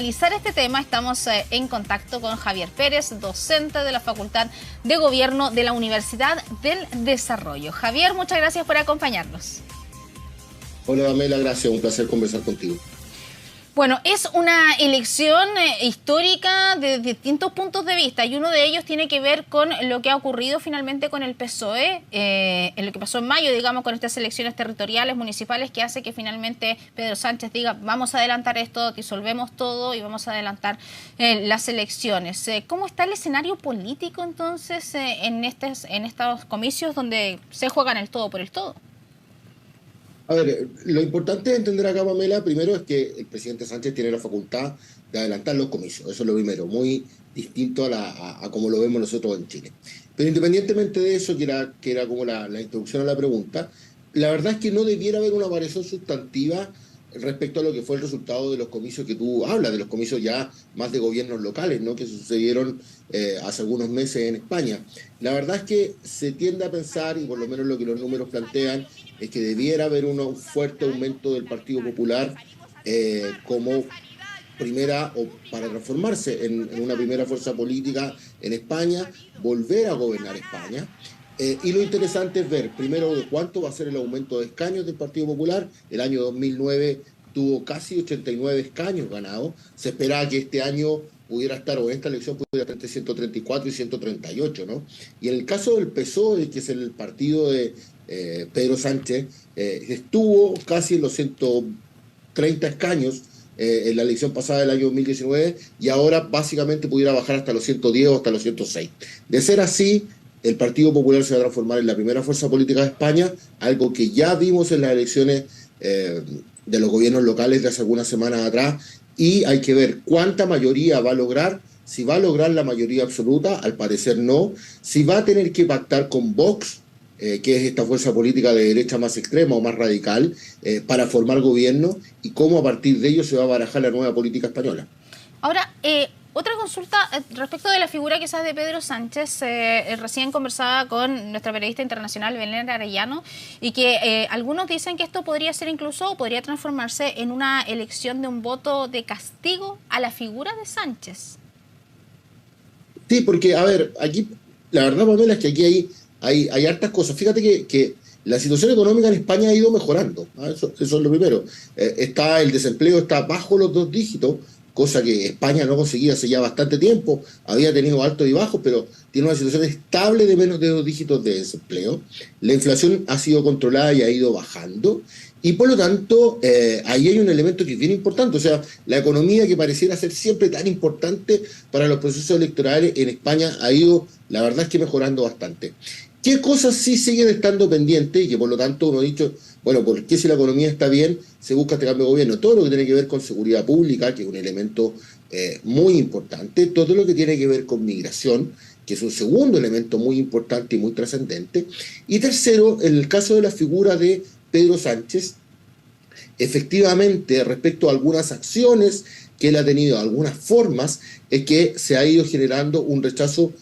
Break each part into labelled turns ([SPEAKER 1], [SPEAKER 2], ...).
[SPEAKER 1] Analizar este tema estamos en contacto con Javier Pérez, docente de la Facultad de Gobierno de la Universidad del Desarrollo. Javier, muchas gracias por acompañarnos.
[SPEAKER 2] Hola Pamela, gracias, un placer conversar contigo.
[SPEAKER 1] Bueno, es una elección histórica de distintos puntos de vista y uno de ellos tiene que ver con lo que ha ocurrido finalmente con el PSOE, en lo que pasó en mayo, digamos, con estas elecciones territoriales, municipales, que hace que finalmente Pedro Sánchez diga vamos a adelantar esto, disolvemos todo y vamos a adelantar las elecciones. ¿Cómo está el escenario político entonces en estos comicios donde se juegan el todo por el todo?
[SPEAKER 2] A ver, lo importante de entender acá, Pamela, primero es que el presidente Sánchez tiene la facultad de adelantar los comicios. Eso es lo primero, muy distinto a como lo vemos nosotros en Chile. Pero independientemente de eso, que era como la introducción a la pregunta, la verdad es que no debiera haber una variación sustantiva respecto a lo que fue el resultado de los comicios que tú hablas, de los comicios ya más de gobiernos locales, ¿no?, que sucedieron hace algunos meses en España. La verdad es que se tiende a pensar, y por lo menos lo que los números plantean, es que debiera haber un fuerte aumento del Partido Popular como primera, o para transformarse en una primera fuerza política en España, volver a gobernar España. Y lo interesante es ver, primero, de cuánto va a ser el aumento de escaños del Partido Popular. El año 2009 tuvo casi 89 escaños ganados. Se esperaba que este año pudiera estar, o esta elección pudiera estar entre 134 y 138, ¿no? Y en el caso del PSOE, que es el partido de Pedro Sánchez, estuvo casi en los 130 escaños en la elección pasada del año 2019, y ahora básicamente pudiera bajar hasta los 110 o hasta los 106. De ser así, el Partido Popular se va a transformar en la primera fuerza política de España, algo que ya vimos en las elecciones de los gobiernos locales de hace algunas semanas atrás, y hay que ver cuánta mayoría va a lograr. Si va a lograr la mayoría absoluta, al parecer no. Si va a tener que pactar con Vox, que es esta fuerza política de derecha más extrema o más radical, para formar gobierno, y cómo a partir de ello se va a barajar la nueva política española.
[SPEAKER 1] Ahora, otra consulta respecto de la figura quizás de Pedro Sánchez. Recién conversaba con nuestra periodista internacional Belén Arellano, y que algunos dicen que esto podría ser incluso, o podría transformarse en una elección de un voto de castigo a la figura de Sánchez.
[SPEAKER 2] Sí, porque, a ver, aquí la verdad, Pamela, es que aquí hay hartas cosas. Fíjate que la situación económica en España ha ido mejorando, ¿no? Eso es lo primero. El desempleo está bajo los 2 dígitos, cosa que España no conseguía hace ya bastante tiempo. Había tenido altos y bajos, pero tiene una situación estable de menos de 2 dígitos de desempleo. La inflación ha sido controlada y ha ido bajando. Y por lo tanto, ahí hay un elemento que es bien importante. O sea, la economía, que pareciera ser siempre tan importante para los procesos electorales, en España ha ido, la verdad es que mejorando bastante. ¿Qué cosas sí siguen estando pendientes? Y que por lo tanto uno ha dicho, bueno, ¿por qué si la economía está bien se busca este cambio de gobierno? Todo lo que tiene que ver con seguridad pública, que es un elemento muy importante. Todo lo que tiene que ver con migración, que es un segundo elemento muy importante y muy trascendente. Y tercero, en el caso de la figura de Pedro Sánchez, efectivamente, respecto a algunas acciones que él ha tenido, algunas formas, es que se ha ido generando un rechazo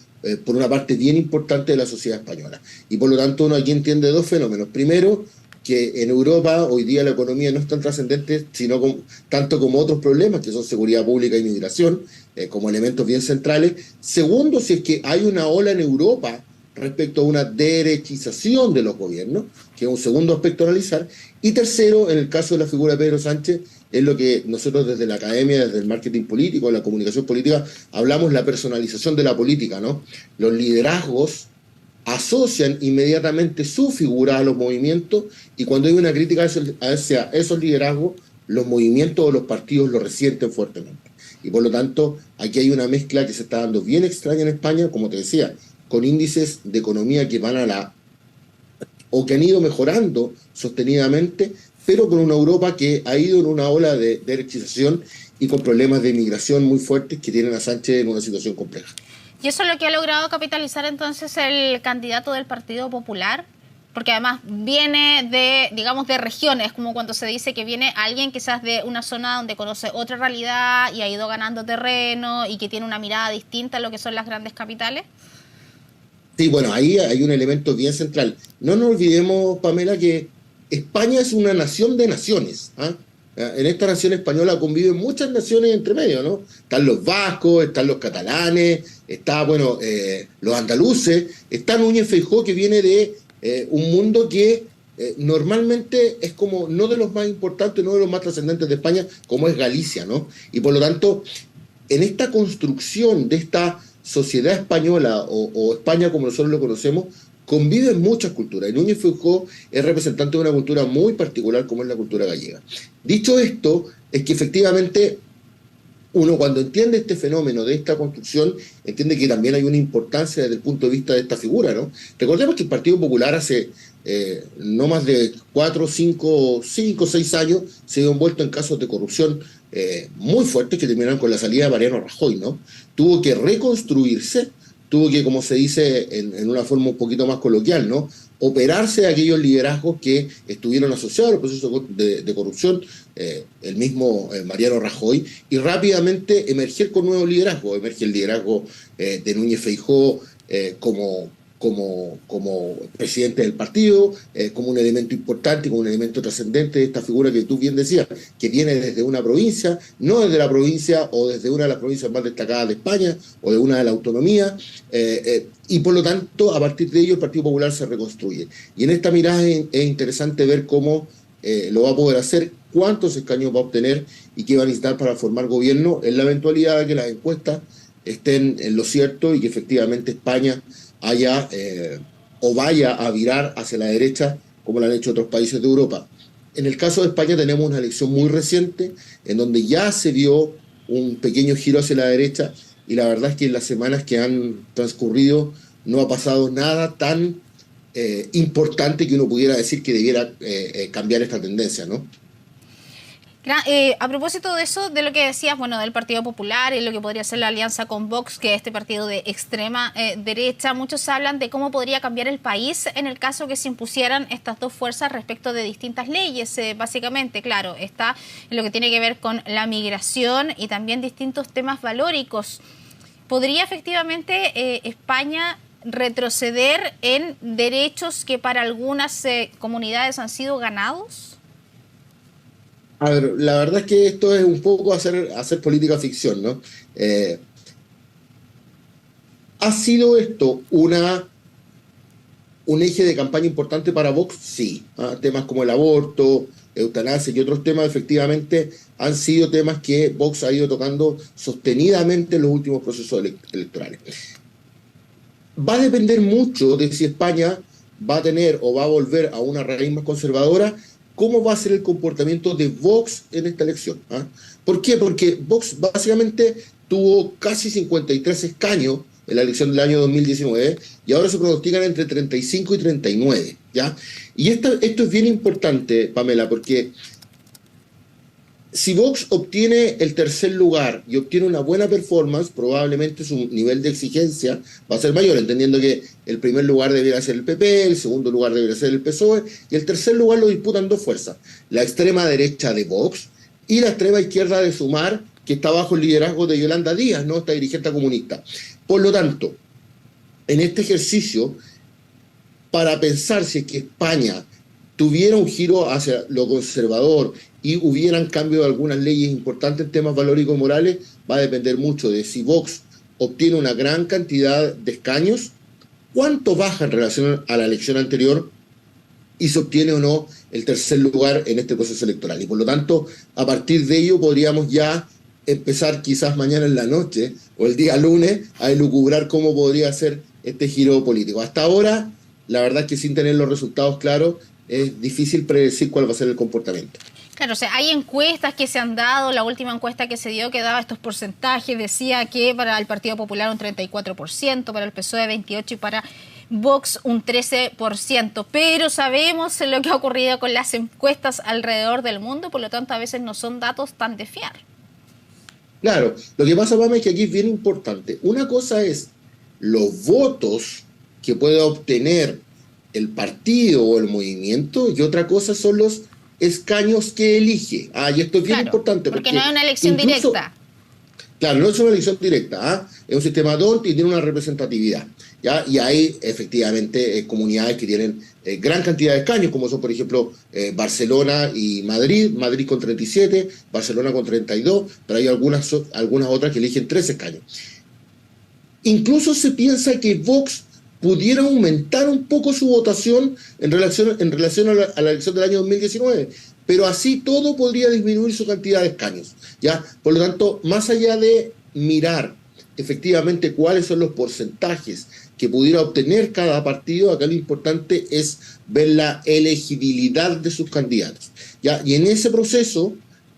[SPEAKER 2] por una parte bien importante de la sociedad española. Y por lo tanto uno aquí entiende 2 fenómenos. Primero, que en Europa hoy día la economía no es tan trascendente, sino tanto como otros problemas, que son seguridad pública y migración, como elementos bien centrales. Segundo, si es que hay una ola en Europa respecto a una derechización de los gobiernos, que es un segundo aspecto a analizar. Y tercero, en el caso de la figura de Pedro Sánchez, es lo que nosotros desde la academia, desde el marketing político, la comunicación política, hablamos, la personalización de la política, ¿no? Los liderazgos asocian inmediatamente su figura a los movimientos, y cuando hay una crítica hacia esos liderazgos, los movimientos o los partidos lo resienten fuertemente. Y por lo tanto, aquí hay una mezcla que se está dando bien extraña en España, como te decía, con índices de economía que van o que han ido mejorando sostenidamente, pero con una Europa que ha ido en una ola de derechización y con problemas de inmigración muy fuertes que tienen a Sánchez en una situación compleja.
[SPEAKER 1] ¿Y eso es lo que ha logrado capitalizar entonces el candidato del Partido Popular? Porque además viene de, digamos, de regiones, como cuando se dice que viene alguien quizás de una zona donde conoce otra realidad y ha ido ganando terreno y que tiene una mirada distinta a lo que son las grandes capitales.
[SPEAKER 2] Sí, bueno, ahí hay un elemento bien central. No nos olvidemos, Pamela, que España es una nación de naciones, ¿ah? En esta nación española conviven muchas naciones entre medio, ¿no? Están los vascos, están los catalanes, está, bueno, los andaluces, está Núñez Feijóo, que viene de un mundo que normalmente es como no de los más importantes, no de los más trascendentes de España, como es Galicia, ¿no? Y por lo tanto, en esta construcción de esta sociedad española o España como nosotros lo conocemos, conviven muchas culturas. Y Núñez Feijóo es representante de una cultura muy particular como es la cultura gallega. Dicho esto, es que efectivamente uno cuando entiende este fenómeno de esta construcción, entiende que también hay una importancia desde el punto de vista de esta figura, ¿no? Recordemos que el Partido Popular hace no más de 4, 5, 6 años se vio envuelto en casos de corrupción muy fuertes que terminaron con la salida de Mariano Rajoy, ¿no? Tuvo que reconstruirse, tuvo que, como se dice en una forma un poquito más coloquial, ¿no? Operarse de aquellos liderazgos que estuvieron asociados al proceso de corrupción, el mismo Mariano Rajoy, y rápidamente emerger con nuevos liderazgos. Emerge el liderazgo de Núñez Feijóo como presidente del partido, como un elemento importante, como un elemento trascendente de esta figura que tú bien decías, que viene desde una provincia, no desde la provincia o desde una de las provincias más destacadas de España o de una de la autonomía, y por lo tanto, a partir de ello, el Partido Popular se reconstruye. Y en esta mirada es interesante ver cómo lo va a poder hacer, cuántos escaños va a obtener y qué va a necesitar para formar gobierno en la eventualidad de que las encuestas estén en lo cierto y que efectivamente España haya o vaya a virar hacia la derecha como lo han hecho otros países de Europa. En el caso de España tenemos una elección muy reciente en donde ya se dio un pequeño giro hacia la derecha y la verdad es que en las semanas que han transcurrido no ha pasado nada tan importante que uno pudiera decir que debiera cambiar esta tendencia, ¿no?
[SPEAKER 1] A propósito de eso, de lo que decías, bueno, del Partido Popular y lo que podría ser la alianza con Vox, que es este partido de extrema derecha, muchos hablan de cómo podría cambiar el país en el caso que se impusieran estas dos fuerzas respecto de distintas leyes. Básicamente, claro, está en lo que tiene que ver con la migración y también distintos temas valóricos. ¿Podría efectivamente España retroceder en derechos que para algunas comunidades han sido ganados?
[SPEAKER 2] A ver, la verdad es que esto es un poco hacer política ficción, ¿no? ¿Ha sido esto un eje de campaña importante para Vox? Sí. Temas como el aborto, eutanasia y otros temas efectivamente han sido temas que Vox ha ido tocando sostenidamente en los últimos procesos electorales. Va a depender mucho de si España va a tener o va a volver a una raíz más conservadora. ¿Cómo va a ser el comportamiento de Vox en esta elección? ¿Por qué? Porque Vox básicamente tuvo casi 53 escaños en la elección del año 2019 y ahora se pronostican entre 35 y 39, ¿ya? Y esto es bien importante, Pamela, porque si Vox obtiene el tercer lugar y obtiene una buena performance, probablemente su nivel de exigencia va a ser mayor, entendiendo que el primer lugar debería ser el PP, el segundo lugar debería ser el PSOE, y el tercer lugar lo disputan dos fuerzas, la extrema derecha de Vox y la extrema izquierda de Sumar, que está bajo el liderazgo de Yolanda Díaz, ¿no? Esta dirigente comunista. Por lo tanto, en este ejercicio, para pensar si es que España tuviera un giro hacia lo conservador y hubieran cambio de algunas leyes importantes en temas valóricos y morales, va a depender mucho de si Vox obtiene una gran cantidad de escaños, cuánto baja en relación a la elección anterior y se obtiene o no el tercer lugar en este proceso electoral. Y por lo tanto, a partir de ello podríamos ya empezar quizás mañana en la noche o el día lunes a elucubrar cómo podría ser este giro político. Hasta ahora, la verdad es que sin tener los resultados claros, es difícil predecir cuál va a ser el comportamiento.
[SPEAKER 1] Claro, o sea, hay encuestas que se han dado, la última encuesta que se dio que daba estos porcentajes, decía que para el Partido Popular un 34%, para el PSOE 28% y para Vox un 13%, pero sabemos lo que ha ocurrido con las encuestas alrededor del mundo, por lo tanto a veces no son datos tan de fiar.
[SPEAKER 2] Claro, lo que pasa, Pame, es que aquí es bien importante. Una cosa es los votos que pueda obtener el partido o el movimiento y otra cosa son los escaños que elige. Y esto es bien importante.
[SPEAKER 1] Porque no hay una elección directa.
[SPEAKER 2] Claro, no es una elección directa, ¿ah? Es un sistema DONT y tiene una representatividad, ¿ya? Y hay efectivamente comunidades que tienen gran cantidad de escaños, como son, por ejemplo, Barcelona y Madrid, Madrid con 37, Barcelona con 32, pero hay algunas otras que eligen 3 escaños. Incluso se piensa que Vox pudiera aumentar un poco su votación en relación a la elección del año 2019, pero así todo podría disminuir su cantidad de escaños, ¿ya? Por lo tanto, más allá de mirar efectivamente cuáles son los porcentajes que pudiera obtener cada partido, acá lo importante es ver la elegibilidad de sus candidatos, ¿ya? Y en ese proceso,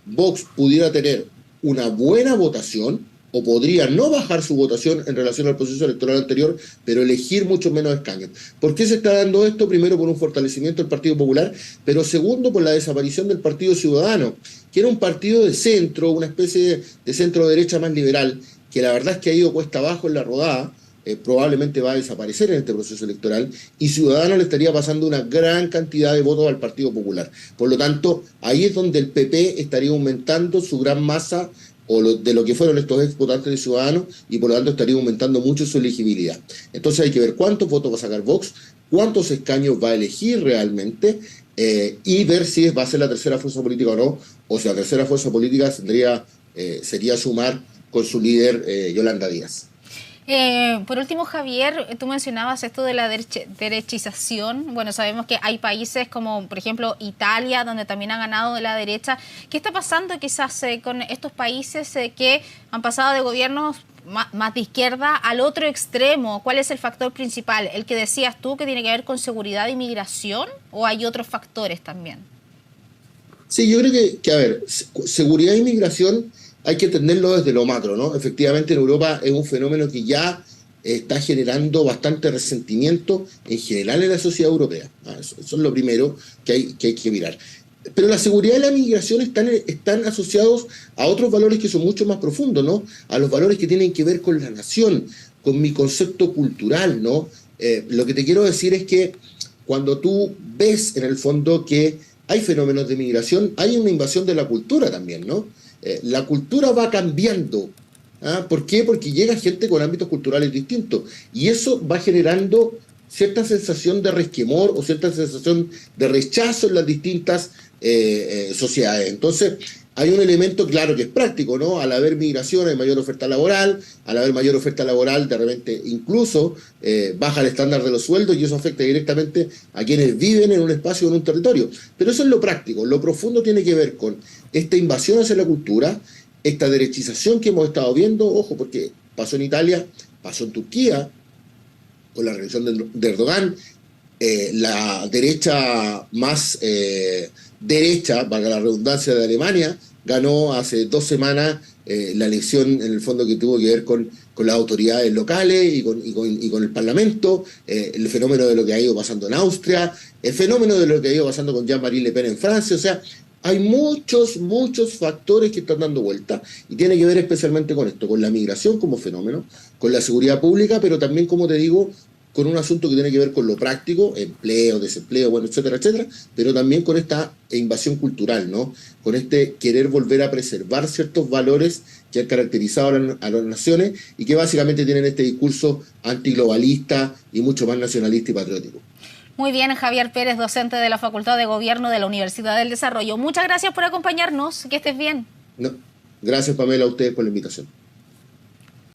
[SPEAKER 2] Vox pudiera tener una buena votación, o podría no bajar su votación en relación al proceso electoral anterior, pero elegir mucho menos escaños. ¿Por qué se está dando esto? Primero, por un fortalecimiento del Partido Popular, pero segundo, por la desaparición del Partido Ciudadano, que era un partido de centro, una especie de centro-derecha más liberal, que la verdad es que ha ido cuesta abajo en la rodada, probablemente va a desaparecer en este proceso electoral, y Ciudadanos le estaría pasando una gran cantidad de votos al Partido Popular. Por lo tanto, ahí es donde el PP estaría aumentando su gran masa de lo que fueron estos ex votantes de Ciudadanos, y por lo tanto estaría aumentando mucho su elegibilidad. Entonces hay que ver cuántos votos va a sacar Vox, cuántos escaños va a elegir realmente, y ver si va a ser la tercera fuerza política o no, o si la tercera fuerza política sería sumar con su líder Yolanda Díaz.
[SPEAKER 1] Por último, Javier, tú mencionabas esto de la derechización. Bueno, sabemos que hay países como, por ejemplo, Italia, donde también ha ganado de la derecha. ¿Qué está pasando quizás con estos países que han pasado de gobiernos más de izquierda al otro extremo? ¿Cuál es el factor principal? ¿El que decías tú que tiene que ver con seguridad y migración? ¿O hay otros factores también?
[SPEAKER 2] Sí, yo creo que a ver, seguridad y migración hay que entenderlo desde lo macro, ¿no? Efectivamente, en Europa es un fenómeno que ya está generando bastante resentimiento en general en la sociedad europea. Eso es lo primero que hay que mirar. Pero la seguridad y la migración están asociados a otros valores que son mucho más profundos, ¿no? A los valores que tienen que ver con la nación, con mi concepto cultural, ¿no? Lo que te quiero decir es que cuando tú ves en el fondo que hay fenómenos de migración, hay una invasión de la cultura también, ¿no? La cultura va cambiando. ¿Ah? ¿Por qué? Porque llega gente con ámbitos culturales distintos, y eso va generando cierta sensación de resquemor o cierta sensación de rechazo en las distintas sociedades. Entonces, hay un elemento claro que es práctico, ¿no? Al haber migración hay mayor oferta laboral, al haber mayor oferta laboral de repente incluso baja el estándar de los sueldos, y eso afecta directamente a quienes viven en un espacio o en un territorio. Pero eso es lo práctico. Lo profundo tiene que ver con esta invasión hacia la cultura, esta derechización que hemos estado viendo, ojo, porque pasó en Italia, pasó en Turquía, con la reelección de Erdogan. La derecha más derecha, valga la redundancia, de Alemania, ganó hace 2 semanas la elección, en el fondo, que tuvo que ver con las autoridades locales y con el Parlamento, el fenómeno de lo que ha ido pasando en Austria, el fenómeno de lo que ha ido pasando con Jean-Marie Le Pen en Francia. O sea, hay muchos factores que están dando vuelta, y tiene que ver especialmente con esto, con la migración como fenómeno, con la seguridad pública, pero también, como te digo, con un asunto que tiene que ver con lo práctico, empleo, desempleo, bueno, etcétera, etcétera, pero también con esta invasión cultural, ¿no? Con este querer volver a preservar ciertos valores que han caracterizado a las naciones, y que básicamente tienen este discurso antiglobalista y mucho más nacionalista y patriótico.
[SPEAKER 1] Muy bien, Javier Pérez, docente de la Facultad de Gobierno de la Universidad del Desarrollo. Muchas gracias por acompañarnos. Que estés bien.
[SPEAKER 2] No, gracias, Pamela, a ustedes por la invitación.